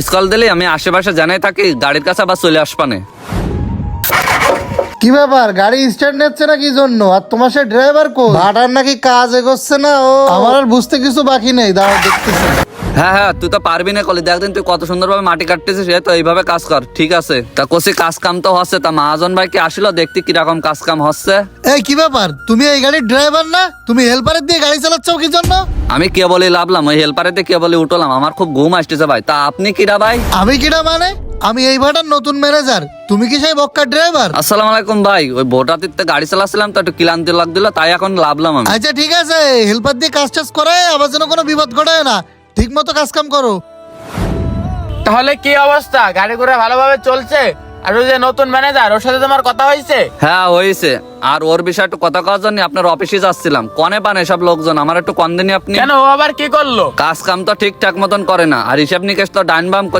Scroll দিলে আমি আশেপাশে জানাই থাকি, গাড়ির কাছে আবার চলে আসবানে। কি ব্যাপার, গাড়ি স্টার্ট নিচ্ছে না কি জন্য? আর তোমার সে ড্রাইভার কো? ভাটার নাকি কাজ এগোচ্ছে না? ও আমার আর বুঝতে কিছু বাকি নেই, দাঁড়াও দেখতেছি। হ্যাঁ, তুই তো পারবি না কলি, দেখদিন তুই কত সুন্দরভাবে মাটি কাটতেছিস, তো এইভাবে কাজ কর, ঠিক আছে? তা কষি কাজ কাম তো হচ্ছে, তা মহাজন ভাই কি আসলো দেখতে কিরকম কাজ কাম হচ্ছে? এই কি ব্যাপার, তুমি এই গাড়ির ড্রাইভার না? তুমি হেল্পারের দিয়ে গাড়ি চালাচ্ছ কি জন্য? আমি কে বলি লাভলাম, ওই হেল্পারেতে কে বলি উঠলাম, আমার খুব ঘুম আসতেছে ভাই। তা আপনি কিরা ভাই? আমি কিনা মানে? আমি এই ভাটার নতুন ম্যানেজার, তুমি কি সেই বক্কার ড্রাইভার? আসসালামু আলাইকুম ভাই, ওই ভোটাতিতে গাড়ি চালাচ্ছিলাম তো একটু ক্লান্তি লাগছিল, তাই এখন লাভলাম আমি। আচ্ছা ঠিক আছে, হেল্পার দিয়ে কাজ টাজ করায় আবার যেন কোনো বিপদ ঘটায় না, ঠিক মতো কাজ কাম করো। তাহলে কি অবস্থা, গাড়ি ঘোড়া ভালোভাবে চলছে? আর ওই যে নতুন ম্যানেজার, ওর সাথে তোমার কথা হয়েছে? হ্যাঁ হয়েছে, আর ওর বিষয়ে একটু কথা কওয়ার জন্য আপনার অফিসে যাচ্ছিলাম। কনে পান এসব লোকজন, আমার একটু কন দিনই আপনি। কেন, ও আবার কি করলো? কাজ কাম তো ঠিকঠাক মতন করে না, আর হিসাব নিকেশ তো ডাইন বাম